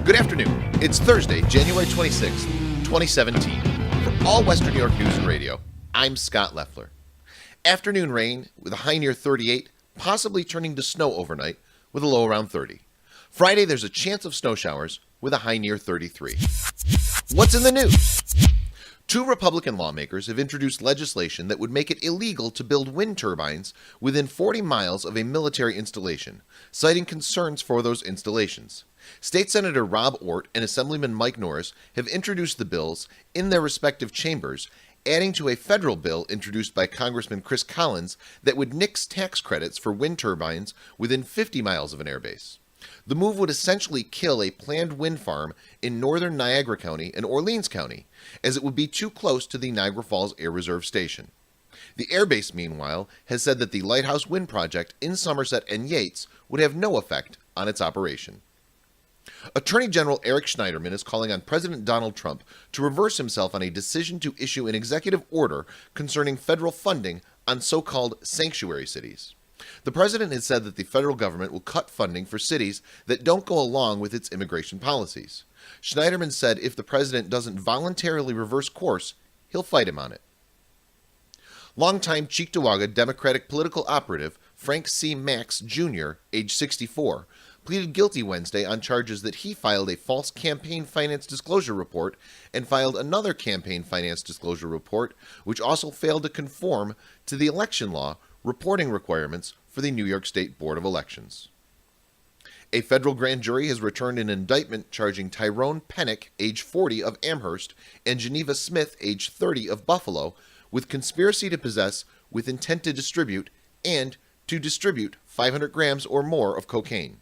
Good afternoon. It's Thursday, January 26th, 2017. For all Western New York News and Radio, I'm Scott Leffler. Afternoon rain with a high near 38, possibly turning to snow overnight with a low around 30. Friday, there's a chance of snow showers with a high near 33. What's in the news? Two Republican lawmakers have introduced legislation that would make it illegal to build wind turbines within 40 miles of a military installation, citing concerns for those installations. State Senator Rob Ort and Assemblyman Mike Norris have introduced the bills in their respective chambers, adding to a federal bill introduced by Congressman Chris Collins that would nix tax credits for wind turbines within 50 miles of an airbase. The move would essentially kill a planned wind farm in northern Niagara County and Orleans County, as it would be too close to the Niagara Falls Air Reserve Station. The airbase, meanwhile, has said that the Lighthouse Wind Project in Somerset and Yates would have no effect on its operation. Attorney General Eric Schneiderman is calling on President Donald Trump to reverse himself on a decision to issue an executive order concerning federal funding on so-called sanctuary cities. The president has said that the federal government will cut funding for cities that don't go along with its immigration policies. Schneiderman said if the president doesn't voluntarily reverse course, he'll fight him on it. Longtime Cheektowaga Democratic political operative Frank C. Max, Jr., age 64, pleaded guilty Wednesday on charges that he filed a false campaign finance disclosure report and filed another campaign finance disclosure report, which also failed to conform to the election law reporting requirements for the New York State Board of Elections. A federal grand jury has returned an indictment charging Tyrone Pennick, age 40, of Amherst, and Geneva Smith, age 30, of Buffalo, with conspiracy to possess with intent to distribute and to distribute 500 grams or more of cocaine.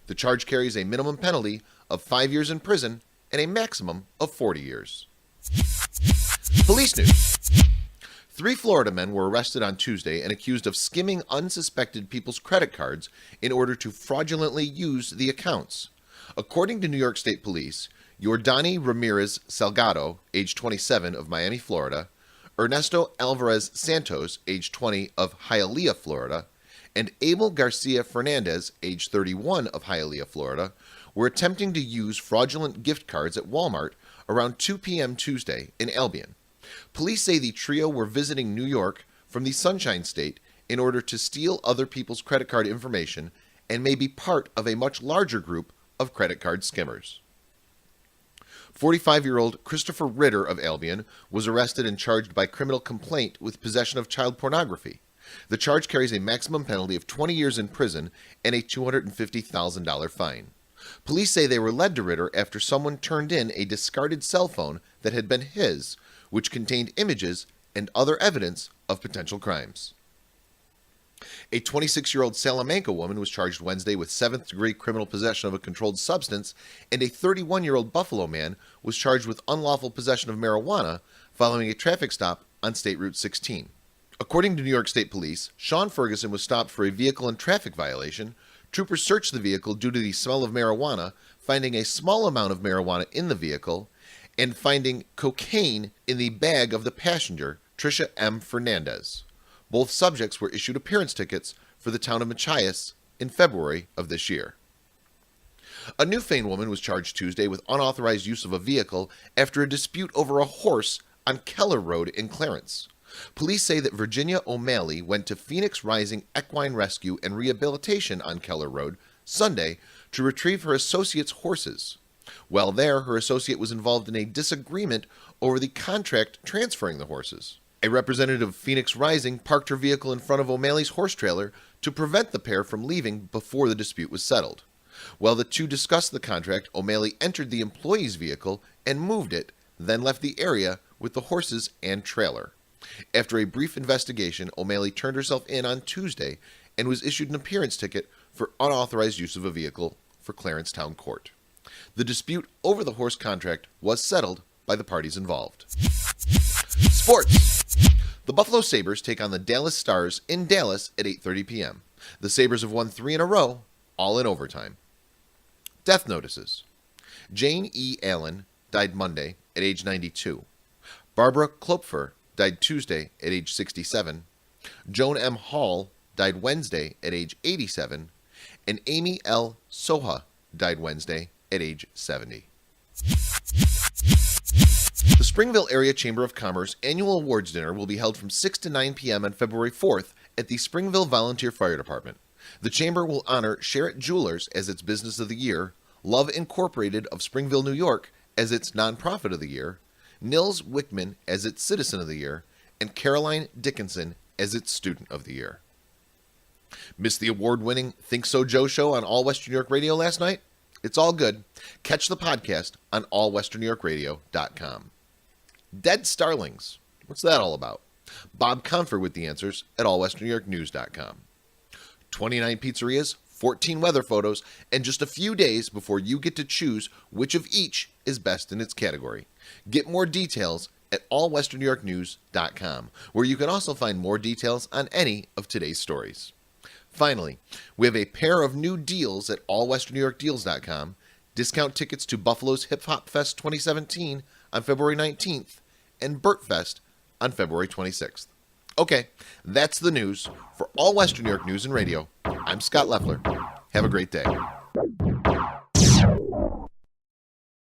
The charge carries a minimum penalty of 5 years in prison and a maximum of 40 years. Police news. 3 Florida men were arrested on Tuesday and accused of skimming unsuspected people's credit cards in order to fraudulently use the accounts. According to New York State Police, Yordani Ramirez Salgado, age 27, of Miami, Florida, Ernesto Alvarez Santos, age 20, of Hialeah, Florida, and Abel Garcia Fernandez, age 31, of Hialeah, Florida, were attempting to use fraudulent gift cards at Walmart around 2 p.m. Tuesday in Albion. Police say the trio were visiting New York from the Sunshine State in order to steal other people's credit card information and may be part of a much larger group of credit card skimmers. 45-year-old Christopher Ritter of Albion was arrested and charged by criminal complaint with possession of child pornography. The charge carries a maximum penalty of 20 years in prison and a $250,000 fine. Police say they were led to Ritter after someone turned in a discarded cell phone that had been his, which contained images and other evidence of potential crimes. A 26-year-old Salamanca woman was charged Wednesday with 7th-degree criminal possession of a controlled substance, and a 31-year-old Buffalo man was charged with unlawful possession of marijuana following a traffic stop on State Route 16. According to New York State Police, Sean Ferguson was stopped for a vehicle and traffic violation. Troopers searched the vehicle due to the smell of marijuana, finding a small amount of marijuana in the vehicle, and finding cocaine in the bag of the passenger, Tricia M. Fernandez. Both subjects were issued appearance tickets for the town of Machias in February of this year. A Newfane woman was charged Tuesday with unauthorized use of a vehicle after a dispute over a horse on Keller Road in Clarence. Police say that Virginia O'Malley went to Phoenix Rising Equine Rescue and Rehabilitation on Keller Road Sunday to retrieve her associate's horses. While there, her associate was involved in a disagreement over the contract transferring the horses. A representative of Phoenix Rising parked her vehicle in front of O'Malley's horse trailer to prevent the pair from leaving before the dispute was settled. While the two discussed the contract, O'Malley entered the employee's vehicle and moved it, then left the area with the horses and trailer. After a brief investigation, O'Malley turned herself in on Tuesday and was issued an appearance ticket for unauthorized use of a vehicle for Clarence Town Court. The dispute over the horse contract was settled by the parties involved. Sports. The Buffalo Sabres take on the Dallas Stars in Dallas at 8:30 p.m. The Sabres have won 3 in a row, all in overtime. Death notices. Jane E. Allen died Monday at age 92. Barbara Klopfer died Tuesday at age 67. Joan M. Hall died Wednesday at age 87. And Amy L. Soha died Wednesday at age 70. The Springville Area Chamber of Commerce annual awards dinner will be held from 6 to 9 p.m. on February 4th at the Springville Volunteer Fire Department. The Chamber will honor Sherritt Jewelers as its Business of the Year, Love Incorporated of Springville, New York as its Nonprofit of the Year, Nils Wickman as its Citizen of the Year, and Caroline Dickinson as its Student of the Year. Missed the award-winning Think So Joe show on All Western New York Radio last night? It's all good. Catch the podcast on allwesternnewyorkradio.com. Dead Starlings. What's that all about? Bob Confer with the answers at allwesternnewyorknews.com. 29 pizzerias, 14 weather photos, and just a few days before you get to choose which of each is best in its category. Get more details at allwesternnewyorknews.com, where you can also find more details on any of today's stories. Finally, we have a pair of new deals at allwesternnewyorkdeals.com. Discount tickets to Buffalo's Hip Hop Fest 2017 on February 19th and Burt Fest on February 26th. Okay, that's the news. For All Western New York News and Radio, I'm Scott Leffler. Have a great day.